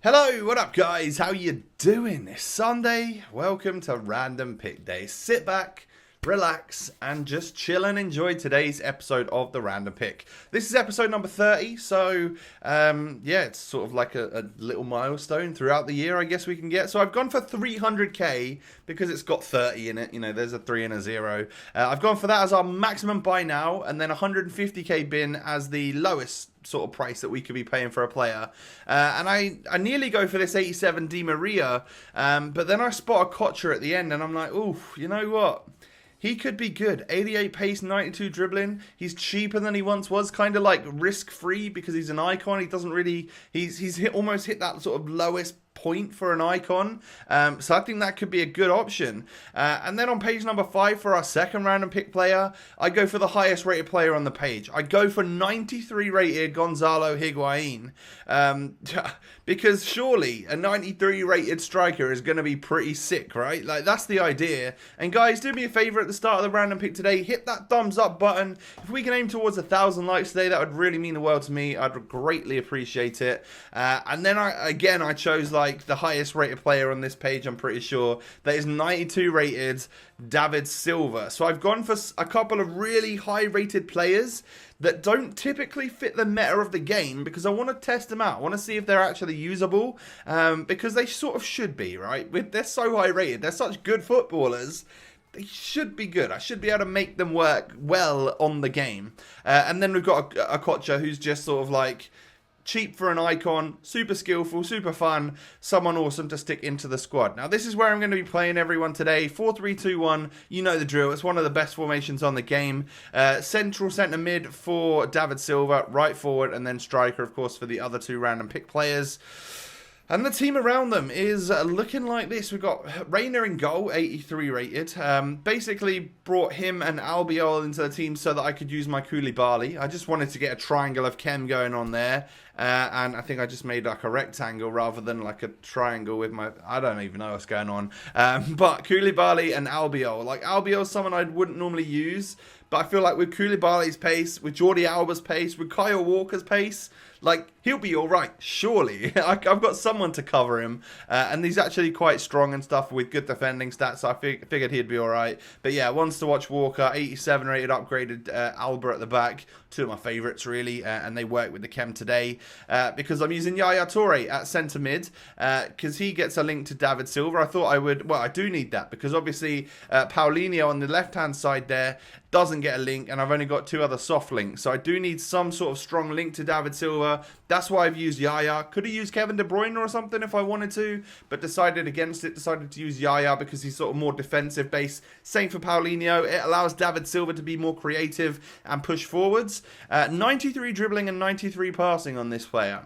Hello, what up guys? How you doing? It's Sunday. Welcome to Random Pick Day. Sit back, relax, and just chill and enjoy today's episode of the Random Pick. This is episode number 30, so yeah, it's sort of like a little milestone throughout the year, I guess we can get. So I've gone for 300k because it's got 30 in it. You know, there's a 3 and a 0. I've gone for that as our maximum buy now, and then 150k bin as the lowest sort of price that we could be paying for a player. And I nearly go for this 87 Di Maria, but then I spot a Kocher at the end, and I'm like, ooh, you know what? He could be good. 88 pace, 92 dribbling. He's cheaper than he once was. Kind of like risk-free because he's an icon. He doesn't really... He's almost hit that sort of lowest point for an icon. So I think that could be a good option. And then on page number 5 for our second random pick player, I go for the highest rated player on the page. I go for 93 rated Gonzalo Higuain. Because surely a 93 rated striker is going to be pretty sick, right? Like, that's the idea. And guys, do me a favor at the start of the random pick today. Hit that thumbs up button. If we can aim towards 1,000 likes today, that would really mean the world to me. I'd greatly appreciate it. And then I chose like the highest rated player on this page, I'm pretty sure. That is 92 rated David Silva. So I've gone for a couple of really high rated players that don't typically fit the meta of the game because I want to test them out. I want to see if they're actually usable, because they sort of should be, right? They're so high rated. They're such good footballers. They should be good. I should be able to make them work well on the game. And then we've got a Kocher who's just sort of like cheap for an icon, super skillful, super fun, someone awesome to stick into the squad. Now, this is where I'm going to be playing everyone today. 4-3-2-1, you know the drill. It's one of the best formations on the game. Central centre mid for David Silva, right forward, and then striker, of course, for the other two random pick players. And the team around them is looking like this. We've got Reina in goal, 83 rated. Basically brought him and Albiol into the team so that I could use my Koulibaly. I just wanted to get a triangle of chem going on there. And I think I just made like a rectangle rather than like a triangle with my... I don't even know what's going on. But Koulibaly and Albiol. Like, Albiol's someone I wouldn't normally use. But I feel like with Koulibaly's pace, with Jordi Alba's pace, with Kyle Walker's pace, like, he'll be all right, surely. I've got someone to cover him. And he's actually quite strong and stuff with good defending stats, so I figured he'd be all right. But yeah, ones to watch Walker, 87 rated, upgraded Alba at the back. Two of my favourites, really, and they work with the chem today. Because I'm using Yaya Toure at centre mid, because he gets a link to David Silva. I thought I would... Well, I do need that, because obviously Paulinho on the left-hand side there doesn't get a link, and I've only got two other soft links. So I do need some sort of strong link to David Silva. That's why I've used Yaya. Could have used Kevin De Bruyne or something if I wanted to, but decided against it. Decided to use Yaya because he's sort of more defensive based. Same for Paulinho. It allows David Silva to be more creative and push forwards. 93 dribbling and 93 passing on this player.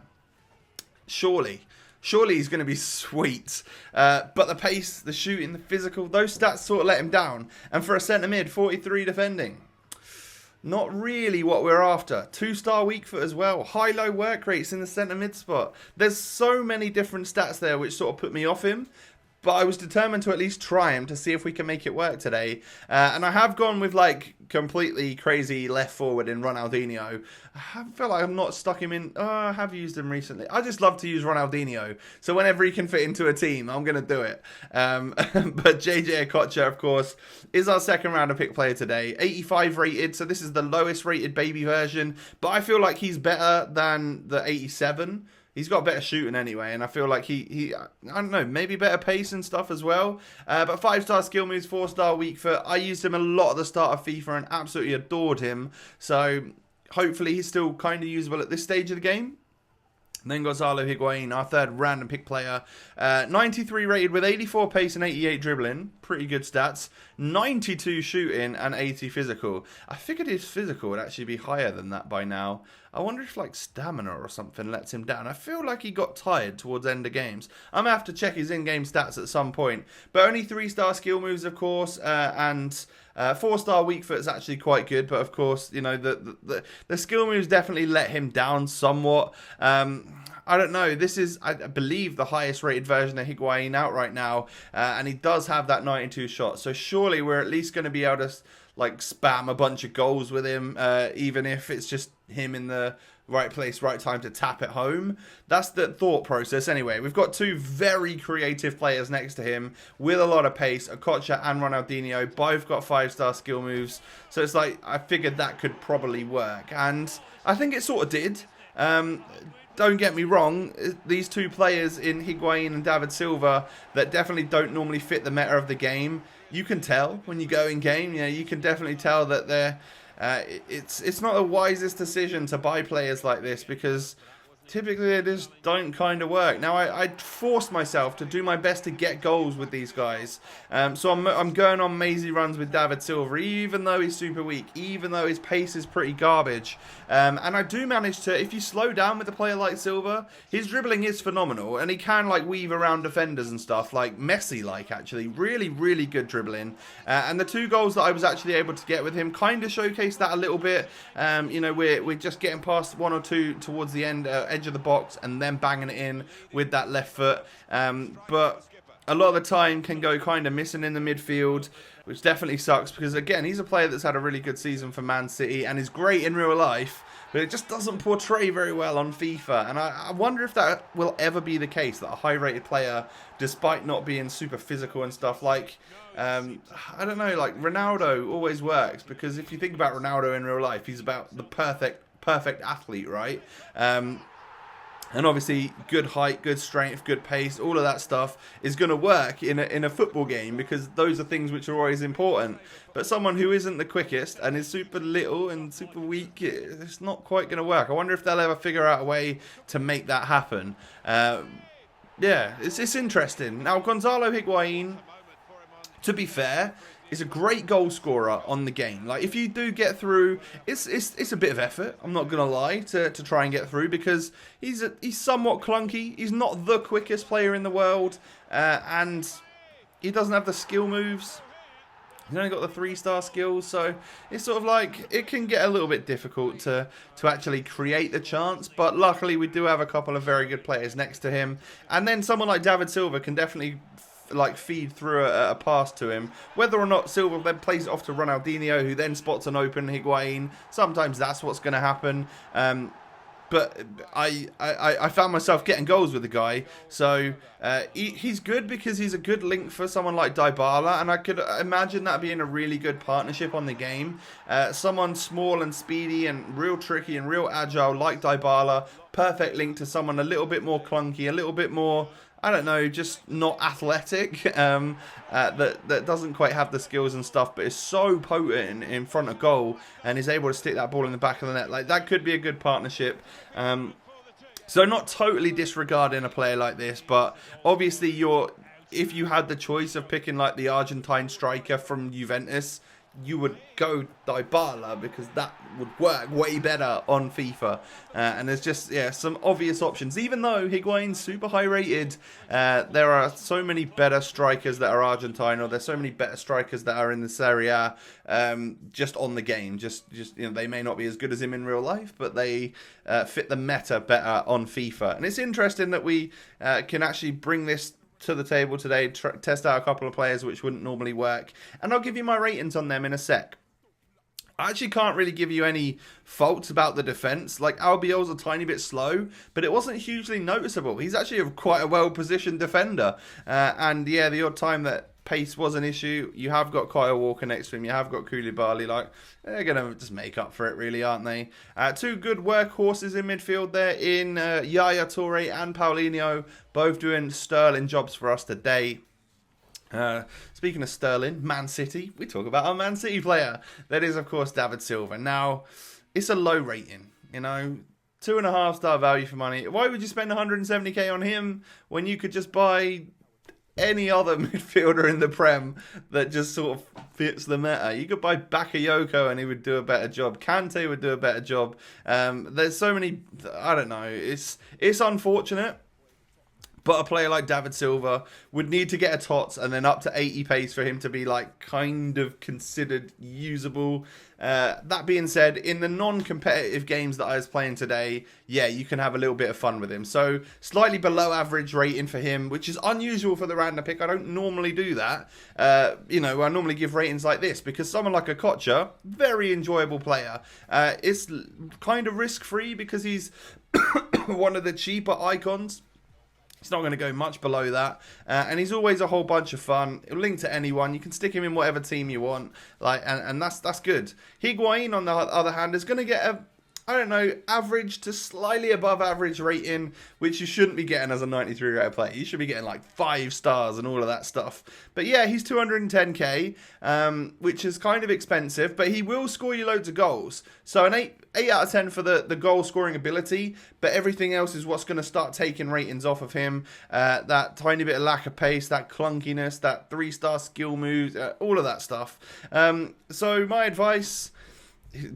Surely he's going to be sweet. But the pace, the shooting, the physical, those stats sort of let him down. And for a centre mid, 43 defending. Not really what we're after. 2-star weak foot as well. High-low work rates in the centre mid spot. There's so many different stats there which sort of put me off him. But I was determined to at least try him to see if we can make it work today. And I have gone with like completely crazy left forward in Ronaldinho. I feel like I'm not stuck him in... Oh, I have used him recently. I just love to use Ronaldinho. So whenever he can fit into a team, I'm going to do it. But JJ Okocha, of course, is our second rounder pick player today. 85 rated. So this is the lowest rated baby version. But I feel like he's better than the 87. He's got better shooting anyway, and I feel like he I don't know, maybe better pace and stuff as well. But 5-star skill moves, 4-star weak foot. I used him a lot at the start of FIFA and absolutely adored him. So hopefully he's still kind of usable at this stage of the game. And then Gonzalo Higuain, our third random pick player. 93 rated with 84 pace and 88 dribbling. Pretty good stats. 92 shooting and 80 physical. I figured his physical would actually be higher than that by now. I wonder if like stamina or something lets him down. I feel like he got tired towards end of games. I'm going to have to check his in-game stats at some point. But only 3-star skill moves, of course. And 4-star weak foot is actually quite good. But of course, you know, the skill moves definitely let him down somewhat. I don't know. This is, I believe, the highest rated version of Higuain out right now. And he does have that 92 shot. So surely we're at least going to be able to like spam a bunch of goals with him. Even if it's just him in the right place, right time to tap it home. That's the thought process anyway. We've got two very creative players next to him with a lot of pace. Okocha and Ronaldinho both got 5-star skill moves. So it's like, I figured that could probably work. And I think it sort of did. Don't get me wrong, these two players in Higuain and David Silva that definitely don't normally fit the meta of the game. You can tell when you go in game, you can definitely tell that they're it's not the wisest decision to buy players like this, because typically they just don't kind of work. Now, I forced myself to do my best to get goals with these guys. So I'm going on mazy runs with David Silva, even though he's super weak, even though his pace is pretty garbage. And I do manage to, if you slow down with a player like Silva, his dribbling is phenomenal. And he can, like, weave around defenders and stuff, like Messi-like, actually. Really, really good dribbling. And the 2 goals that I was actually able to get with him kind of showcase that a little bit. We're just getting past 1 or 2 towards the edge of the box and then banging it in with that left foot, but a lot of the time can go kind of missing in the midfield, which definitely sucks, because again, he's a player that's had a really good season for Man City and is great in real life, but it just doesn't portray very well on FIFA. And I wonder if that will ever be the case, that a high rated player, despite not being super physical and stuff, like I don't know, like Ronaldo always works, because if you think about Ronaldo in real life, he's about the perfect athlete, right? And obviously, good height, good strength, good pace, all of that stuff is going to work in a football game, because those are things which are always important. But someone who isn't the quickest and is super little and super weak, it's not quite going to work. I wonder if they'll ever figure out a way to make that happen. Yeah, it's interesting. Now, Gonzalo Higuain, to be fair, is a great goal scorer on the game. Like, if you do get through, it's a bit of effort, I'm not gonna lie, to try and get through, because he's somewhat clunky. He's not the quickest player in the world, and he doesn't have the skill moves. He's only got the 3-star skills, so it's sort of like, it can get a little bit difficult to actually create the chance. But luckily, we do have a couple of very good players next to him, and then someone like David Silva can definitely feed through a pass to him. Whether or not Silva then plays it off to Ronaldinho, who then spots an open Higuain, sometimes that's what's going to happen. But I found myself getting goals with the guy. So he's good because he's a good link for someone like Dybala, and I could imagine that being a really good partnership on the game. Someone small and speedy and real tricky and real agile like Dybala, perfect link to someone a little bit more clunky, a little bit more, I don't know, just not athletic, that doesn't quite have the skills and stuff, but is so potent in front of goal and is able to stick that ball in the back of the net. Like, that could be a good partnership. So not totally disregarding a player like this, but obviously if you had the choice of picking like the Argentine striker from Juventus, you would go Dybala, because that would work way better on FIFA. And there's just, some obvious options. Even though Higuain's super high rated, there are so many better strikers that are Argentine, or there's so many better strikers that are in the Serie A, just on the game. Just they may not be as good as him in real life, but they fit the meta better on FIFA. And it's interesting that we can actually bring this to the table today, test out a couple of players which wouldn't normally work, and I'll give you my ratings on them in a sec. I actually can't really give you any faults about the defence. Like, Albiol's a tiny bit slow, but it wasn't hugely noticeable. He's actually quite a well-positioned defender, and yeah, the odd time that pace was an issue, you have got Kyle Walker next to him, you have got Koulibaly, like, they're going to just make up for it, really, aren't they? 2 good workhorses in midfield there in Yaya Toure and Paulinho, both doing sterling jobs for us today. Speaking of sterling, Man City, we talk about our Man City player. That is, of course, David Silva. Now, it's a low rating, 2.5-star value for money. Why would you spend 170k on him when you could just buy any other midfielder in the Prem that just sort of fits the meta? You could buy Bakayoko and he would do a better job. Kante would do a better job. There's so many, I don't know, it's unfortunate. But a player like David Silva would need to get a TOTS and then up to 80 pace for him to be like kind of considered usable. That being said, in the non-competitive games that I was playing today, yeah, you can have a little bit of fun with him. So slightly below average rating for him, which is unusual for the random pick. I don't normally do that. I normally give ratings like this because someone like a Kocha, very enjoyable player. It's kind of risk-free because he's one of the cheaper icons. It's not going to go much below that, and he's always a whole bunch of fun. He'll link to anyone. You can stick him in whatever team you want, and that's good. Higuain, on the other hand, is going to get a, I don't know, average to slightly above average rating, which you shouldn't be getting as a 93 rated player. You should be getting like 5 stars and all of that stuff. But yeah, he's 210k, which is kind of expensive, but he will score you loads of goals. So an 8 out of 10 for the goal scoring ability, but everything else is what's going to start taking ratings off of him. That tiny bit of lack of pace, that clunkiness, that 3-star skill moves, all of that stuff. So my advice,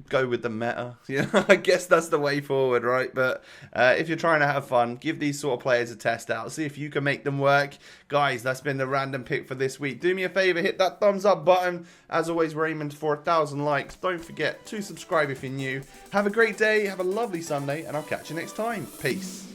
go with the meta. Yeah, I guess that's the way forward, right? But if you're trying to have fun, give these sort of players a test out. See if you can make them work. Guys, that's been the random pick for this week. Do me a favor, hit that thumbs up button. As always, we're aiming for 1,000 likes. Don't forget to subscribe if you're new. Have a great day, have a lovely Sunday, and I'll catch you next time. Peace.